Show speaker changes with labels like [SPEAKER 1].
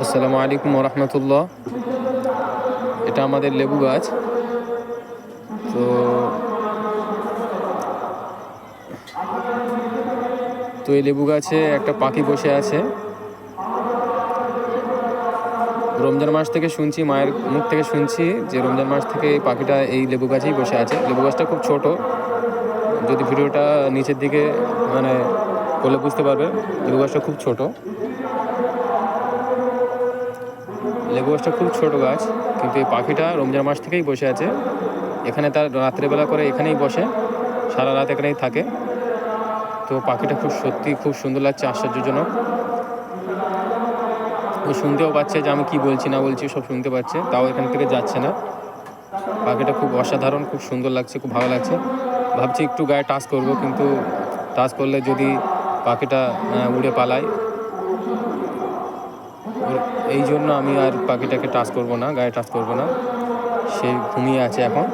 [SPEAKER 1] আসসালামু আলাইকুম রহমতুল্লাহ। এটা আমাদের লেবু গাছ। তো তো এই লেবু গাছে একটা পাখি বসে আছে। রমজান মাস থেকে শুনছি, মায়ের মুখ থেকে শুনছি যে রমজান মাস থেকে এই পাখিটা এই লেবু গাছেই বসে আছে। লেবু গাছটা খুব ছোট, যদি ভিডিওটা নিচের দিকে মানে করলে বুঝতে পারবে লেবু গাছটা খুব ছোট। লেবু গাছটা খুব ছোট গাছ, কিন্তু এই পাখিটা রমজান মাস থেকেই বসে আছে এখানে। তার রাত্রেবেলা করে এখানেই বসে, সারা রাত এখানেই থাকে। তো পাখিটা খুব সুন্দর লাগছে, আশ্চর্যজনক। ও শুনতেও পাচ্ছে যে আমি কি বলছি না বলছি, সব শুনতে পাচ্ছে, তাও এখান থেকে যাচ্ছে না। পাখিটা খুব অসাধারণ, খুব সুন্দর লাগছে, খুব ভালো লাগছে। ভাবছি একটু গায়ে টাচ করব, কিন্তু টাচ করলে যদি পাখিটা উড়ে পালায়, এই জন্য আমি আর পাখিটাকে টাচ করব না, গায়ে টাচ করব না। সে ঘুমিয়ে আছে এখন।